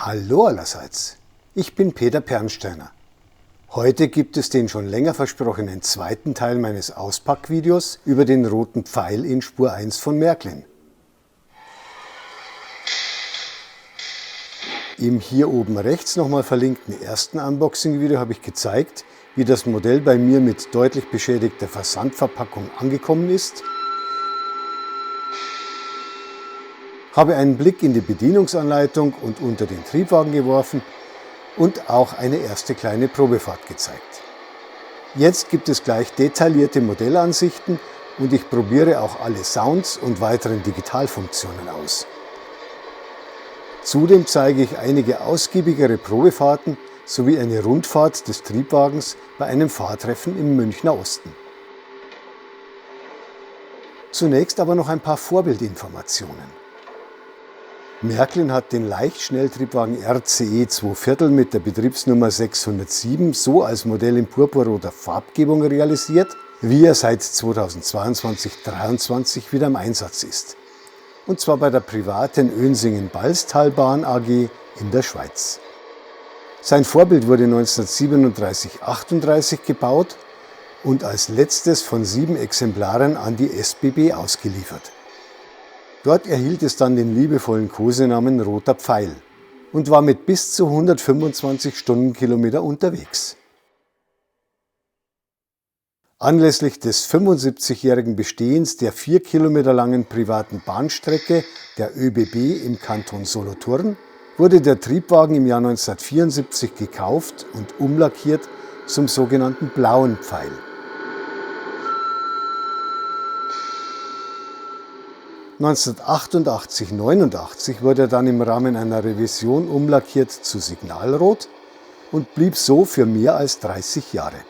Hallo allerseits, ich bin Peter Pernsteiner. Heute gibt es den schon länger versprochenen zweiten Teil meines Auspackvideos über den roten Pfeil in Spur 1 von Märklin. Im hier oben rechts nochmal verlinkten ersten Unboxing-Video habe ich gezeigt, wie das Modell bei mir mit deutlich beschädigter Versandverpackung angekommen ist, habe einen Blick in die Bedienungsanleitung und unter den Triebwagen geworfen und auch eine erste kleine Probefahrt gezeigt. Jetzt gibt es gleich detaillierte Modellansichten und ich probiere auch alle Sounds und weiteren Digitalfunktionen aus. Zudem zeige ich einige ausgiebigere Probefahrten sowie eine Rundfahrt des Triebwagens bei einem Fahrtreffen im Münchner Osten. Zunächst aber noch ein paar Vorbildinformationen. Märklin hat den Leichtschnelltriebwagen RCE 2/4 mit der Betriebsnummer 607 so als Modell in purpurroter Farbgebung realisiert, wie er seit 2022/23 wieder im Einsatz ist. Und zwar bei der privaten Önsingen-Balztalbahn AG in der Schweiz. Sein Vorbild wurde 1937/38 gebaut und als letztes von 7 Exemplaren an die SBB ausgeliefert. Dort erhielt es dann den liebevollen Kosenamen Roter Pfeil und war mit bis zu 125 Stundenkilometer unterwegs. Anlässlich des 75-jährigen Bestehens der 4 Kilometer langen privaten Bahnstrecke der ÖBB im Kanton Solothurn wurde der Triebwagen im Jahr 1974 gekauft und umlackiert zum sogenannten Blauen Pfeil. 1988/89 wurde er dann im Rahmen einer Revision umlackiert zu Signalrot und blieb so für mehr als 30 Jahre.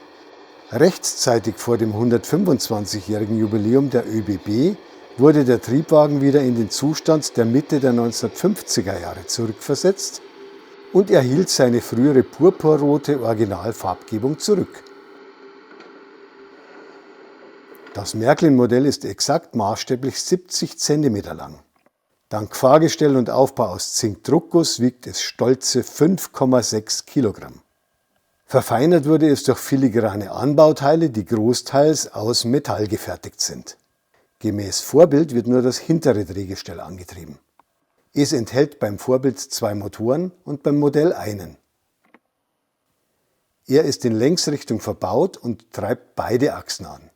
Rechtzeitig vor dem 125-jährigen Jubiläum der ÖBB wurde der Triebwagen wieder in den Zustand der Mitte der 1950er Jahre zurückversetzt und erhielt seine frühere purpurrote Originalfarbgebung zurück. Das Märklin-Modell ist exakt maßstäblich 70 cm lang. Dank Fahrgestell und Aufbau aus Zinkdruckguss wiegt es stolze 5,6 Kilogramm. Verfeinert wurde es durch filigrane Anbauteile, die großteils aus Metall gefertigt sind. Gemäß Vorbild wird nur das hintere Drehgestell angetrieben. Es enthält beim Vorbild 2 Motoren und beim Modell einen. Er ist in Längsrichtung verbaut und treibt beide Achsen an.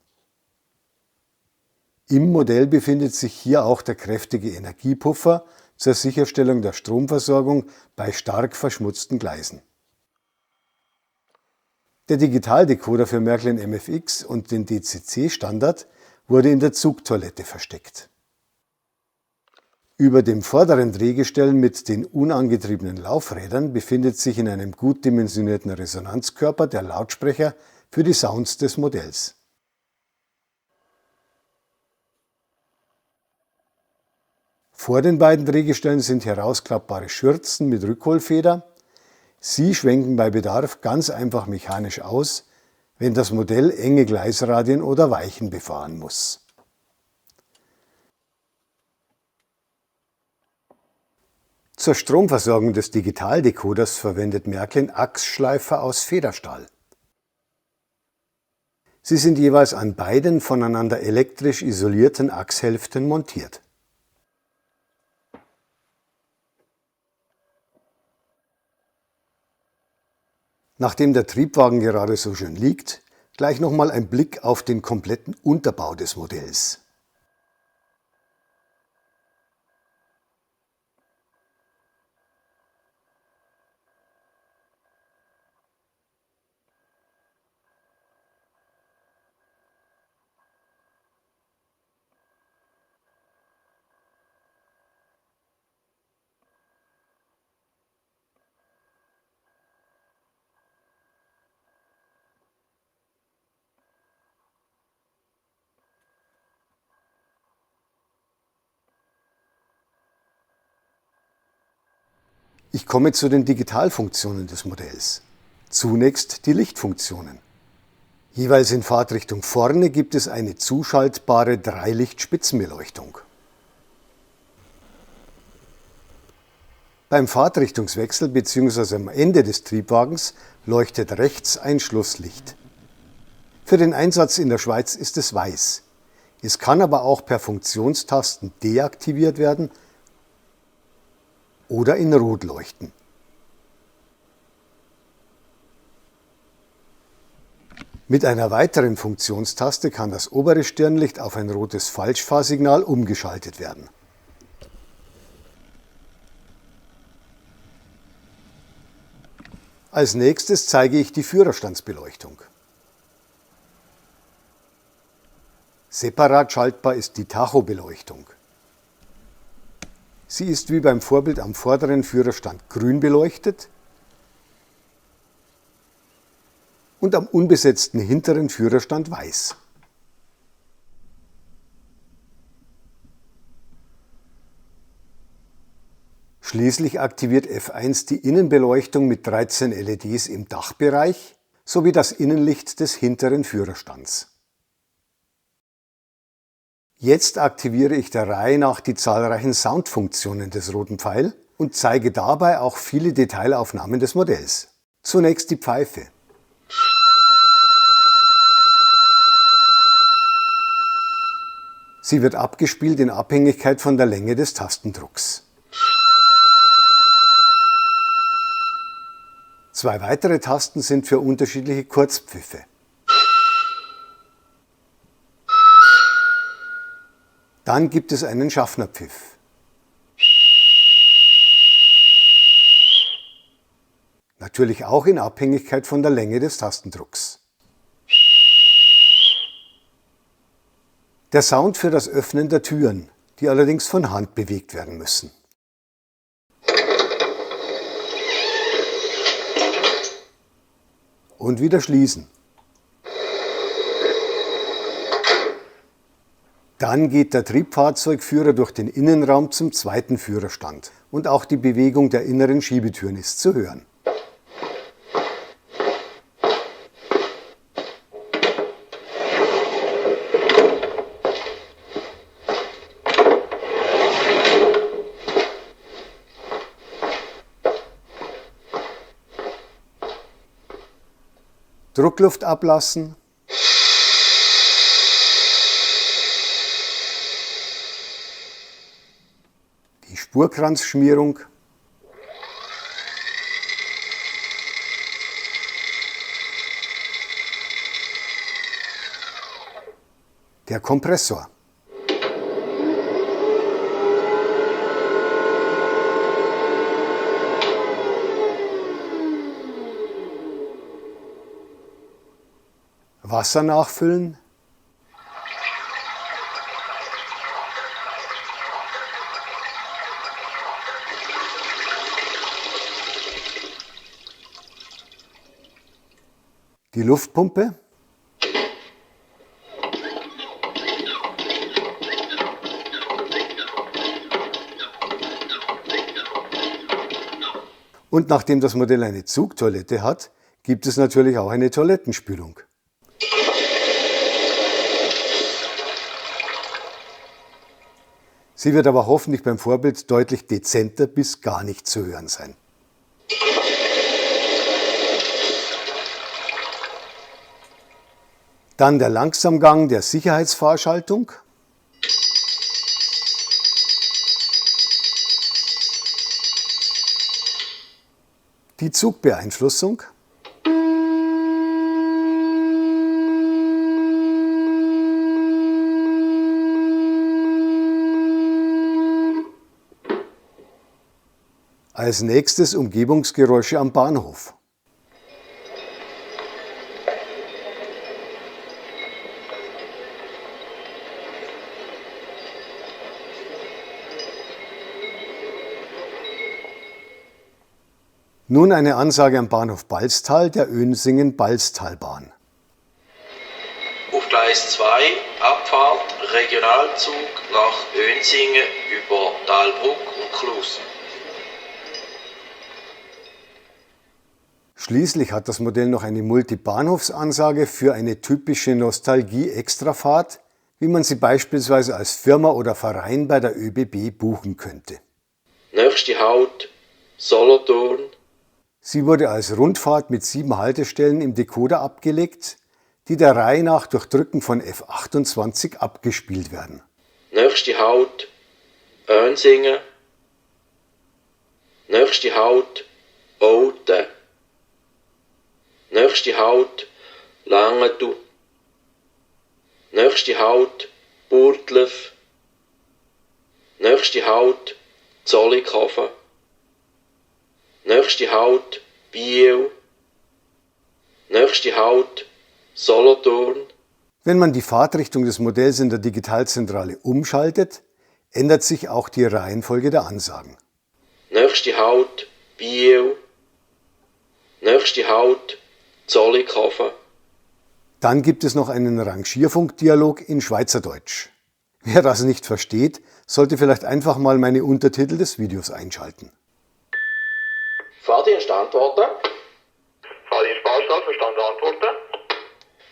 Im Modell befindet sich hier auch der kräftige Energiepuffer zur Sicherstellung der Stromversorgung bei stark verschmutzten Gleisen. Der Digitaldecoder für Märklin MFX und den DCC-Standard wurde in der Zugtoilette versteckt. Über dem vorderen Drehgestell mit den unangetriebenen Laufrädern befindet sich in einem gut dimensionierten Resonanzkörper der Lautsprecher für die Sounds des Modells. Vor den beiden Drehgestellen sind herausklappbare Schürzen mit Rückholfeder. Sie schwenken bei Bedarf ganz einfach mechanisch aus, wenn das Modell enge Gleisradien oder Weichen befahren muss. Zur Stromversorgung des Digitaldecoders verwendet Märklin Achsschleifer aus Federstahl. Sie sind jeweils an beiden voneinander elektrisch isolierten Achshälften montiert. Nachdem der Triebwagen gerade so schön liegt, gleich nochmal ein Blick auf den kompletten Unterbau des Modells. Ich komme zu den Digitalfunktionen des Modells. Zunächst die Lichtfunktionen. Jeweils in Fahrtrichtung vorne gibt es eine zuschaltbare 3-Licht-Spitzenbeleuchtung. Beim Fahrtrichtungswechsel bzw. am Ende des Triebwagens leuchtet rechts ein Schlusslicht. Für den Einsatz in der Schweiz ist es weiß. Es kann aber auch per Funktionstasten deaktiviert werden oder in Rot leuchten. Mit einer weiteren Funktionstaste kann das obere Stirnlicht auf ein rotes Falschfahrsignal umgeschaltet werden. Als nächstes zeige ich die Führerstandsbeleuchtung. Separat schaltbar ist die Tachobeleuchtung. Sie ist wie beim Vorbild am vorderen Führerstand grün beleuchtet und am unbesetzten hinteren Führerstand weiß. Schließlich aktiviert F1 die Innenbeleuchtung mit 13 LEDs im Dachbereich sowie das Innenlicht des hinteren Führerstands. Jetzt aktiviere ich der Reihe nach die zahlreichen Soundfunktionen des roten Pfeil und zeige dabei auch viele Detailaufnahmen des Modells. Zunächst die Pfeife. Sie wird abgespielt in Abhängigkeit von der Länge des Tastendrucks. Zwei weitere Tasten sind für unterschiedliche Kurzpfiffe. Dann gibt es einen Schaffnerpfiff. Natürlich auch in Abhängigkeit von der Länge des Tastendrucks. Der Sound für das Öffnen der Türen, die allerdings von Hand bewegt werden müssen. Und wieder schließen. Dann geht der Triebfahrzeugführer durch den Innenraum zum zweiten Führerstand und auch die Bewegung der inneren Schiebetüren ist zu hören. Druckluft ablassen. Die Spurkranzschmierung. Der Kompressor. Wasser nachfüllen. Die Luftpumpe. Und nachdem das Modell eine Zugtoilette hat, gibt es natürlich auch eine Toilettenspülung. Sie wird aber hoffentlich beim Vorbild deutlich dezenter bis gar nicht zu hören sein. Dann der Langsamgang der Sicherheitsfahrschaltung. Die Zugbeeinflussung. Als nächstes Umgebungsgeräusche am Bahnhof. Nun eine Ansage am Bahnhof Balztal der Önsingen-Balztalbahn. Auf Gleis 2, Abfahrt, Regionalzug nach Önsingen über Dahlbruck und Klusen. Schließlich hat das Modell noch eine Multibahnhofsansage für eine typische Nostalgie-Extrafahrt, wie man sie beispielsweise als Firma oder Verein bei der ÖBB buchen könnte. Nächste Halt, Solothurn, Sie wurde als Rundfahrt mit 7 Haltestellen im Decoder abgelegt, die der Reihe nach durch Drücken von F28 abgespielt werden. nächste Halt Önsingen, nächste Halt Olten, nächste Halt Langenthal, nächste Halt Burgdorf, nächste Halt Zollikofen, nächste Halt Biel, nächste Halt Solothurn. Wenn man die Fahrtrichtung des Modells in der Digitalzentrale umschaltet, ändert sich auch die Reihenfolge der Ansagen. Nächste Halt Biel, nächste Halt Zollikofen. Dann gibt es noch einen Rangierfunkdialog in Schweizerdeutsch. Wer das nicht versteht, sollte vielleicht einfach mal meine Untertitel des Videos einschalten. Fahrdienst antworten. Fahrdienst Baustelle, verstanden antworten.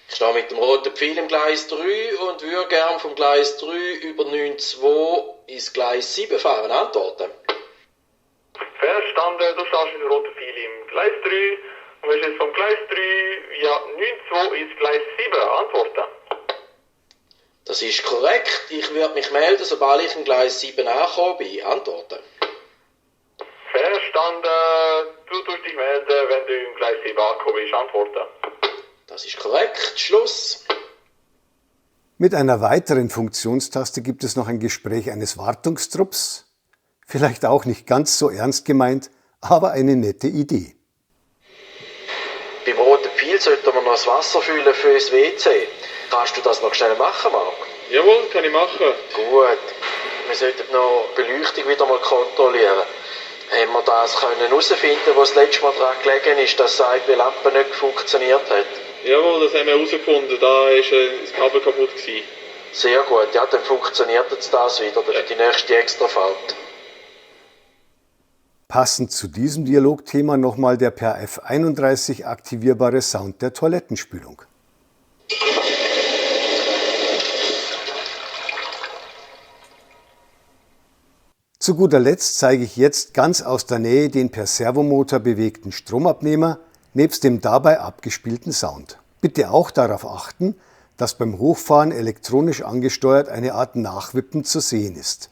Ich stehe mit dem roten Pfeil im Gleis 3 und würde gern vom Gleis 3 über 9.2 ins Gleis 7 fahren. Antworten. Verstanden, du stehst mit dem roten Pfeil im Gleis 3 und willst jetzt vom Gleis 3 via 9.2 ins Gleis 7 antworten. Das ist korrekt. Ich würde mich melden, sobald ich im Gleis 7 angekommen bin. Antworten. Verstanden, du tust dich melden, wenn du im Gleis 7 angekommen bist. Antworten. Das ist korrekt. Schluss. Mit einer weiteren Funktionstaste gibt es noch ein Gespräch eines Wartungstrupps. Vielleicht auch nicht ganz so ernst gemeint, aber eine nette Idee. Beim roten Pfeil sollten wir noch das Wasser füllen für das WC. Kannst du das noch schnell machen, Marc? Jawohl, kann ich machen. Gut. Wir sollten noch die Beleuchtung wieder mal kontrollieren. Haben wir das herausfinden, was das letzte Mal daran gelegen ist, dass die Lampe nicht funktioniert hat? Jawohl, das haben wir herausgefunden. Da war das Kabel kaputt gewesen. Sehr gut, ja, dann funktioniert jetzt das wieder. Das ist die nächste Extrafahrt. Passend zu diesem Dialogthema nochmal der per F31 aktivierbare Sound der Toilettenspülung. Zu guter Letzt zeige ich jetzt ganz aus der Nähe den per Servomotor bewegten Stromabnehmer nebst dem dabei abgespielten Sound. Bitte auch darauf achten, dass beim Hochfahren elektronisch angesteuert eine Art Nachwippen zu sehen ist.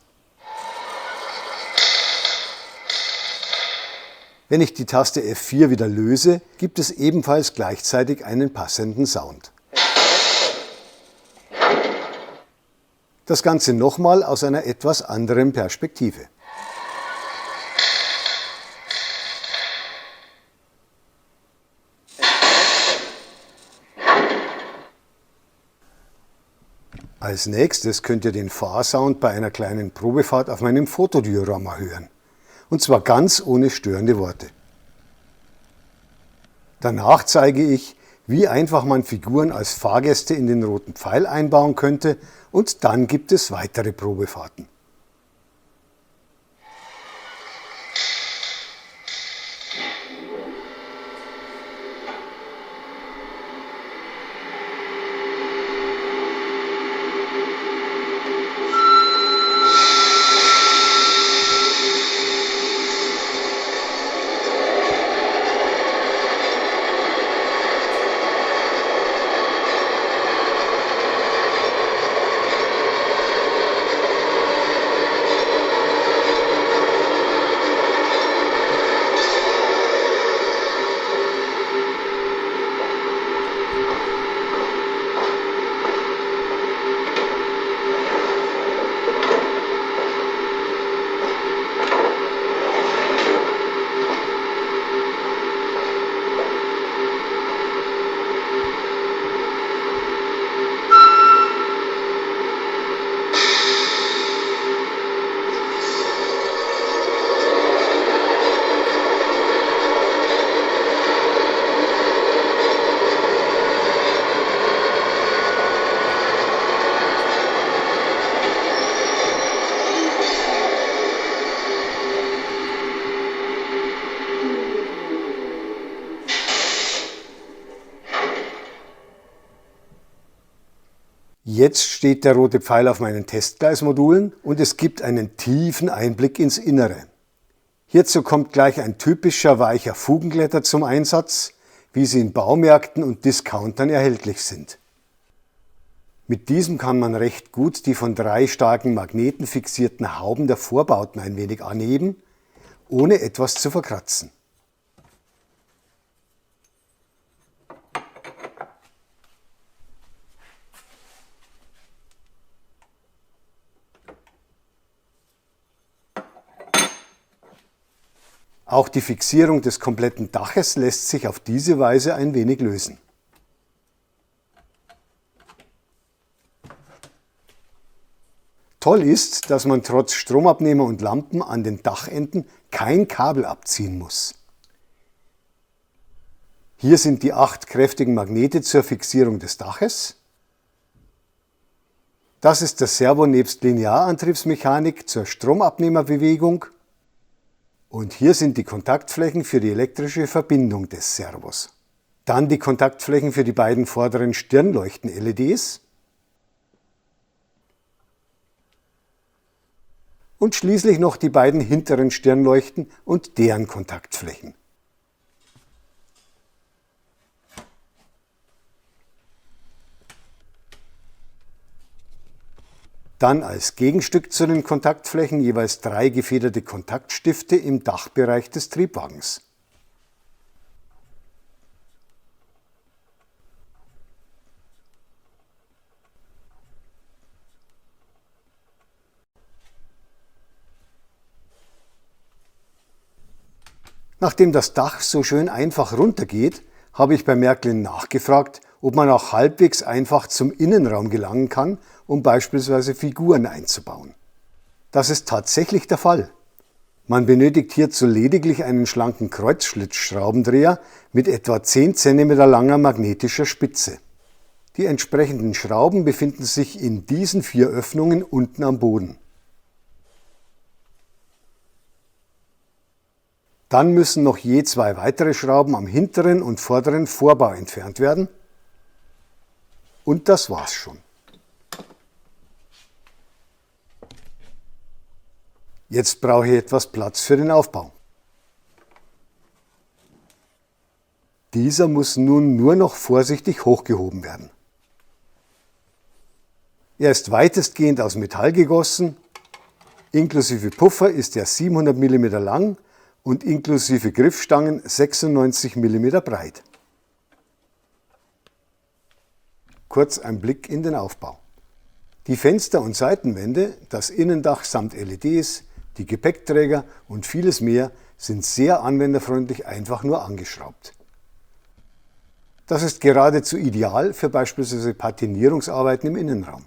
Wenn ich die Taste F4 wieder löse, gibt es ebenfalls gleichzeitig einen passenden Sound. Das Ganze nochmal aus einer etwas anderen Perspektive. Als nächstes könnt ihr den Fahrsound bei einer kleinen Probefahrt auf meinem Fotodiorama hören. Und zwar ganz ohne störende Worte. Danach zeige ich, wie einfach man Figuren als Fahrgäste in den roten Pfeil einbauen könnte, und dann gibt es weitere Probefahrten. Jetzt steht der rote Pfeil auf meinen Testgleismodulen und es gibt einen tiefen Einblick ins Innere. Hierzu kommt gleich ein typischer weicher Fugenglätter zum Einsatz, wie sie in Baumärkten und Discountern erhältlich sind. Mit diesem kann man recht gut die von 3 starken Magneten fixierten Hauben der Vorbauten ein wenig anheben, ohne etwas zu verkratzen. Auch die Fixierung des kompletten Daches lässt sich auf diese Weise ein wenig lösen. Toll ist, dass man trotz Stromabnehmer und Lampen an den Dachenden kein Kabel abziehen muss. Hier sind die 8 kräftigen Magnete zur Fixierung des Daches. Das ist der Servo nebst Linearantriebsmechanik zur Stromabnehmerbewegung. Und hier sind die Kontaktflächen für die elektrische Verbindung des Servos. Dann die Kontaktflächen für die beiden vorderen Stirnleuchten-LEDs. Und schließlich noch die beiden hinteren Stirnleuchten und deren Kontaktflächen. Dann als Gegenstück zu den Kontaktflächen jeweils 3 gefederte Kontaktstifte im Dachbereich des Triebwagens. Nachdem das Dach so schön einfach runtergeht, habe ich bei Märklin nachgefragt, ob man auch halbwegs einfach zum Innenraum gelangen kann, um beispielsweise Figuren einzubauen. Das ist tatsächlich der Fall. Man benötigt hierzu lediglich einen schlanken Kreuzschlitzschraubendreher mit etwa 10 cm langer magnetischer Spitze. Die entsprechenden Schrauben befinden sich in diesen 4 Öffnungen unten am Boden. Dann müssen noch je 2 weitere Schrauben am hinteren und vorderen Vorbau entfernt werden. Und das war's schon. Jetzt brauche ich etwas Platz für den Aufbau. Dieser muss nun nur noch vorsichtig hochgehoben werden. Er ist weitestgehend aus Metall gegossen, inklusive Puffer ist er 700 mm lang und inklusive Griffstangen 96 mm breit. Kurz ein Blick in den Aufbau. Die Fenster und Seitenwände, das Innendach samt LEDs, die Gepäckträger und vieles mehr sind sehr anwenderfreundlich einfach nur angeschraubt. Das ist geradezu ideal für beispielsweise Patinierungsarbeiten im Innenraum.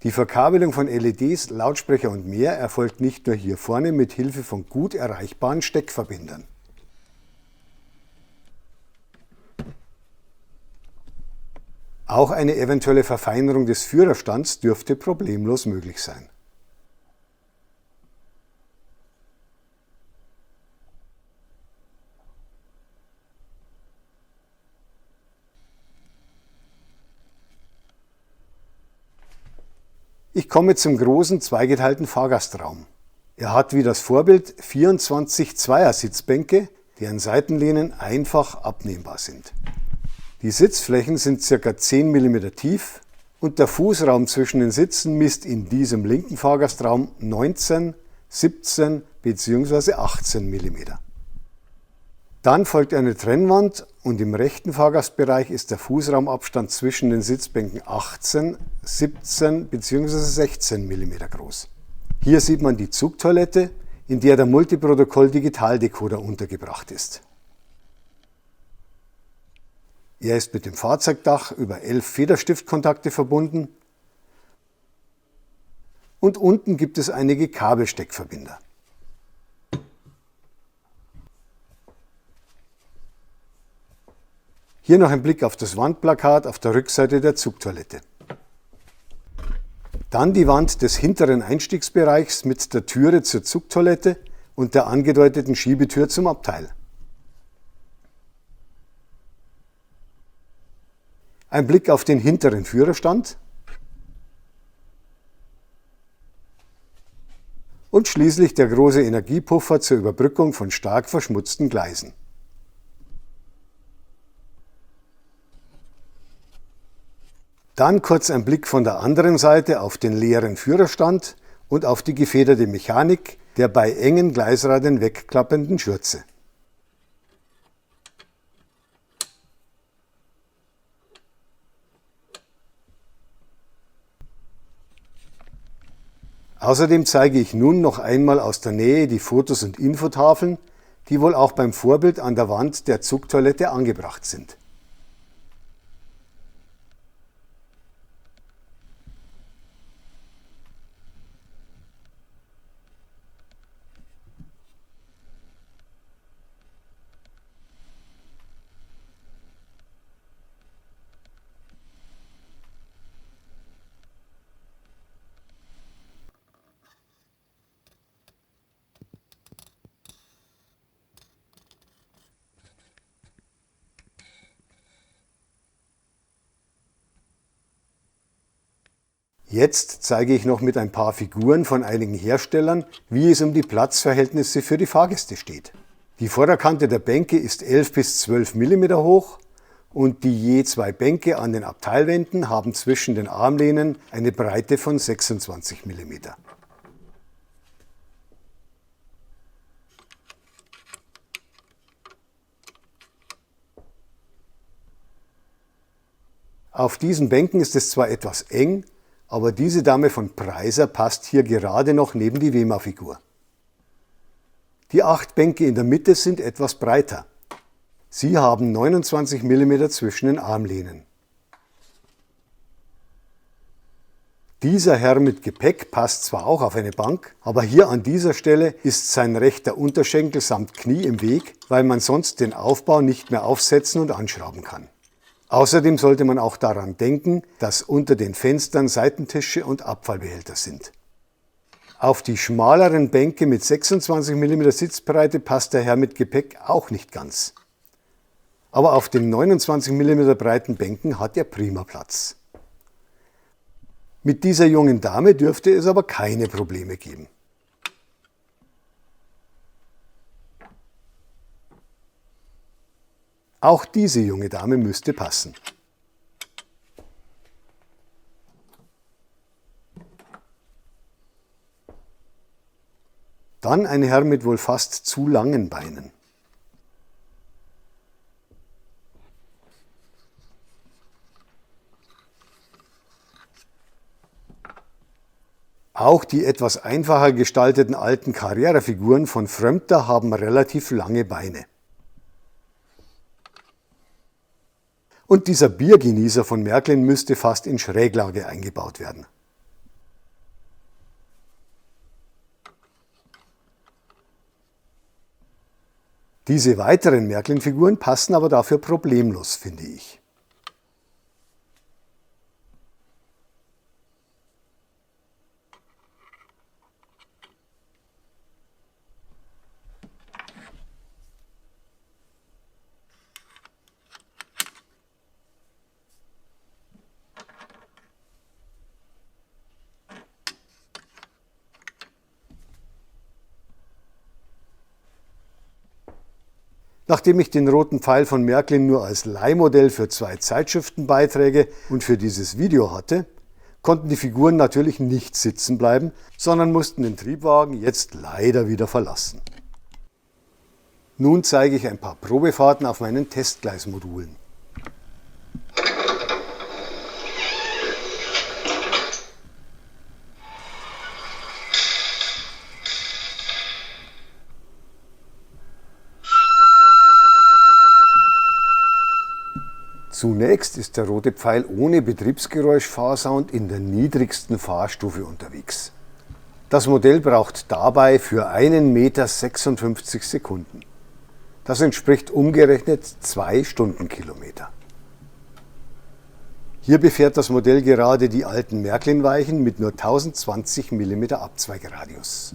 Die Verkabelung von LEDs, Lautsprecher und mehr erfolgt nicht nur hier vorne mit Hilfe von gut erreichbaren Steckverbindern. Auch eine eventuelle Verfeinerung des Führerstands dürfte problemlos möglich sein. Ich komme zum großen zweigeteilten Fahrgastraum. Er hat wie das Vorbild 24 Zweiersitzbänke, deren Seitenlehnen einfach abnehmbar sind. Die Sitzflächen sind ca. 10 mm tief und der Fußraum zwischen den Sitzen misst in diesem linken Fahrgastraum 19, 17 bzw. 18 mm. Dann folgt eine Trennwand und im rechten Fahrgastbereich ist der Fußraumabstand zwischen den Sitzbänken 18, 17 bzw. 16 mm groß. Hier sieht man die Zugtoilette, in der der Multiprotokoll-Digitaldecoder untergebracht ist. Er ist mit dem Fahrzeugdach über 11 Federstiftkontakte verbunden und unten gibt es einige Kabelsteckverbinder. Hier noch ein Blick auf das Wandplakat auf der Rückseite der Zugtoilette. Dann die Wand des hinteren Einstiegsbereichs mit der Türe zur Zugtoilette und der angedeuteten Schiebetür zum Abteil. Ein Blick auf den hinteren Führerstand und schließlich der große Energiepuffer zur Überbrückung von stark verschmutzten Gleisen. Dann kurz ein Blick von der anderen Seite auf den leeren Führerstand und auf die gefederte Mechanik der bei engen Gleisradern wegklappenden Schürze. Außerdem zeige ich nun noch einmal aus der Nähe die Fotos und Infotafeln, die wohl auch beim Vorbild an der Wand der Zugtoilette angebracht sind. Jetzt zeige ich noch mit ein paar Figuren von einigen Herstellern, wie es um die Platzverhältnisse für die Fahrgäste steht. Die Vorderkante der Bänke ist 11 bis 12 mm hoch und die je zwei Bänke an den Abteilwänden haben zwischen den Armlehnen eine Breite von 26 mm. Auf diesen Bänken ist es zwar etwas eng, aber diese Dame von Preiser passt hier gerade noch neben die Wema-Figur. Die 8 Bänke in der Mitte sind etwas breiter. Sie haben 29 mm zwischen den Armlehnen. Dieser Herr mit Gepäck passt zwar auch auf eine Bank, aber hier an dieser Stelle ist sein rechter Unterschenkel samt Knie im Weg, weil man sonst den Aufbau nicht mehr aufsetzen und anschrauben kann. Außerdem sollte man auch daran denken, dass unter den Fenstern Seitentische und Abfallbehälter sind. Auf die schmaleren Bänke mit 26 mm Sitzbreite passt der Herr mit Gepäck auch nicht ganz. Aber auf den 29 mm breiten Bänken hat er prima Platz. Mit dieser jungen Dame dürfte es aber keine Probleme geben. Auch diese junge Dame müsste passen. Dann ein Herr mit wohl fast zu langen Beinen. Auch die etwas einfacher gestalteten alten Carrera-Figuren von Frömmter haben relativ lange Beine. Und dieser Biergenießer von Märklin müsste fast in Schräglage eingebaut werden. Diese weiteren Märklin-Figuren passen aber dafür problemlos, finde ich. Nachdem ich den roten Pfeil von Märklin nur als Leihmodell für 2 Zeitschriftenbeiträge und für dieses Video hatte, konnten die Figuren natürlich nicht sitzen bleiben, sondern mussten den Triebwagen jetzt leider wieder verlassen. Nun zeige ich ein paar Probefahrten auf meinen Testgleismodulen. Zunächst ist der rote Pfeil ohne Betriebsgeräusch-Fahrsound in der niedrigsten Fahrstufe unterwegs. Das Modell braucht dabei für 1 Meter 56 Sekunden. Das entspricht umgerechnet 2 Stundenkilometer. Hier befährt das Modell gerade die alten Märklin-Weichen mit nur 1020 mm Abzweigradius.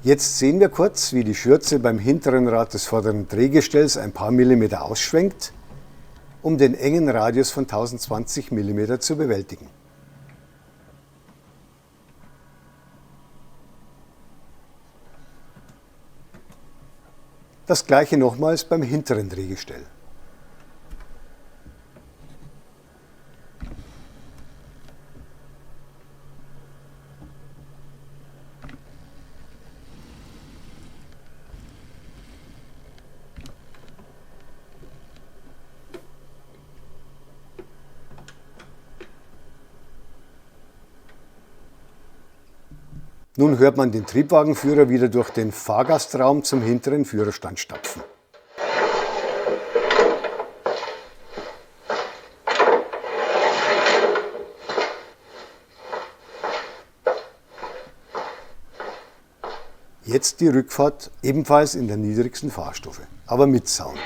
Jetzt sehen wir kurz, wie die Schürze beim hinteren Rad des vorderen Drehgestells ein paar Millimeter ausschwenkt, um den engen Radius von 1020 mm zu bewältigen. Das gleiche nochmals beim hinteren Drehgestell. Nun hört man den Triebwagenführer wieder durch den Fahrgastraum zum hinteren Führerstand stapfen. Jetzt die Rückfahrt, ebenfalls in der niedrigsten Fahrstufe, aber mit Sound.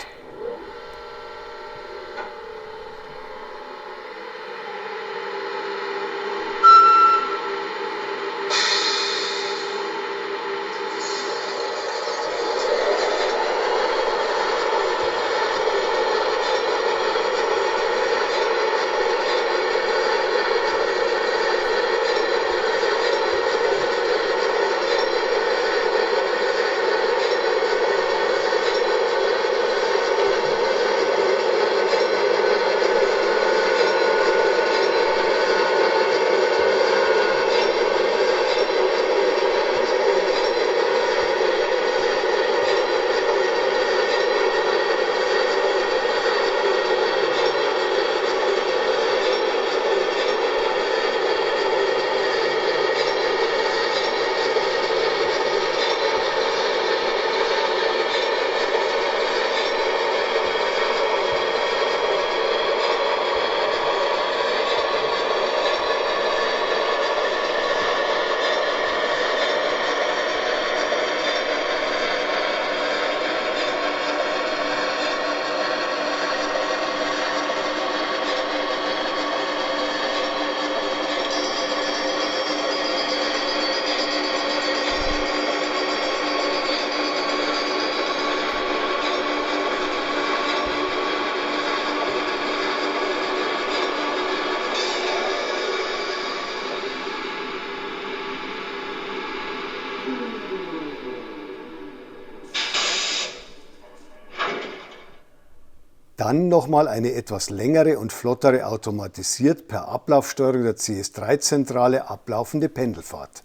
Dann nochmal eine etwas längere und flottere automatisiert per Ablaufsteuerung der CS3-Zentrale ablaufende Pendelfahrt.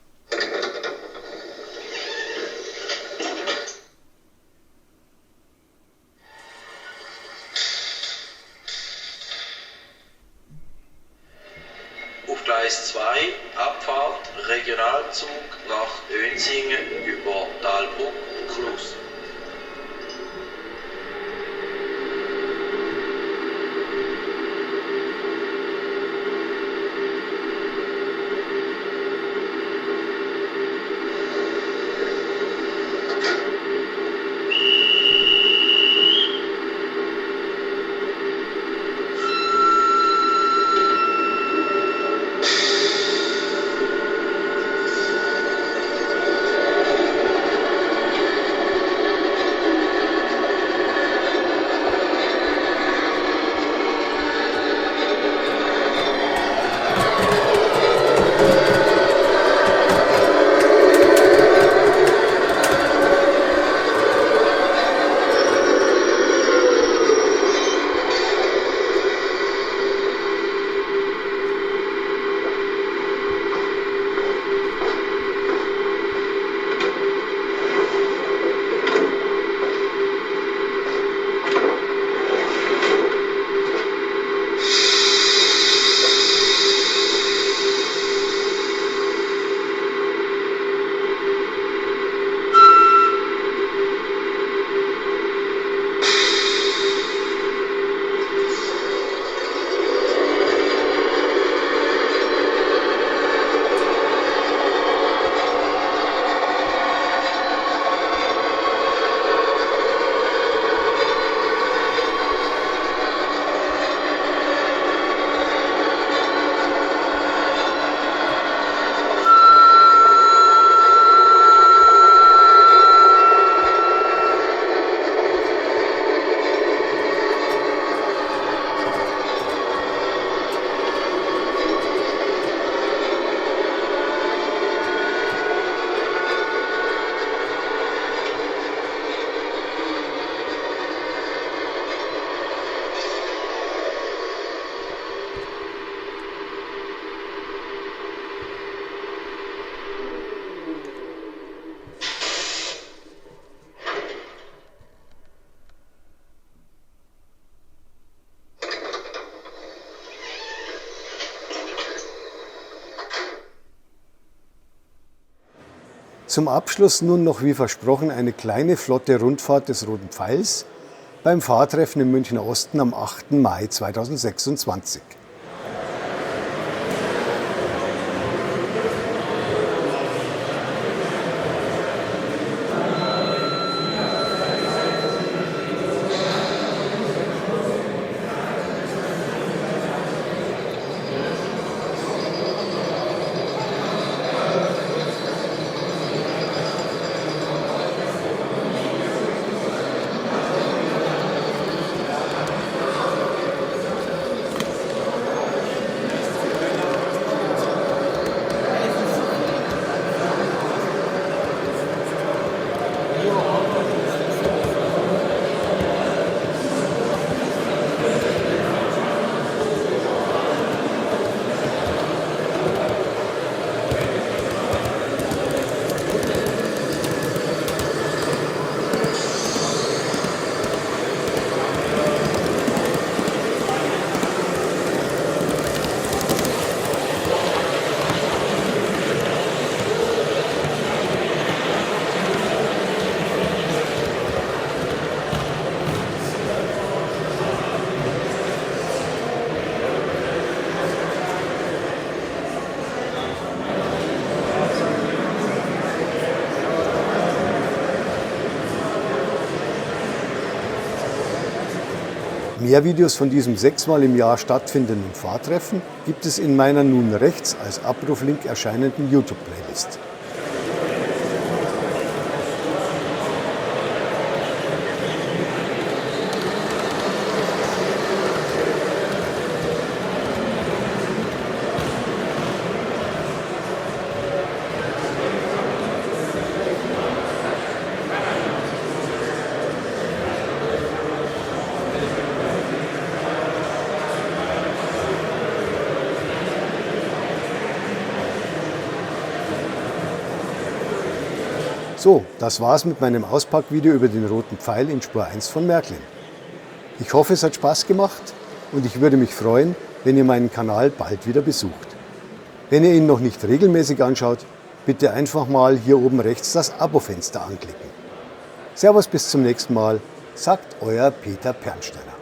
Auf Gleis 2, Abfahrt, Regionalzug nach Önsingen über Dahlbruck, Klus. Zum Abschluss nun noch wie versprochen eine kleine flotte Rundfahrt des Roten Pfeils beim Fahrtreffen im Münchner Osten am 8. Mai 2026. Mehr Videos von diesem 6-mal im Jahr stattfindenden Fahrtreffen gibt es in meiner nun rechts als Abruflink erscheinenden YouTube-Playlist. So, das war's mit meinem Auspackvideo über den Roten Pfeil in Spur 1 von Märklin. Ich hoffe, es hat Spaß gemacht und ich würde mich freuen, wenn ihr meinen Kanal bald wieder besucht. Wenn ihr ihn noch nicht regelmäßig anschaut, bitte einfach mal hier oben rechts das Abo-Fenster anklicken. Servus, bis zum nächsten Mal, sagt euer Peter Pernsteiner.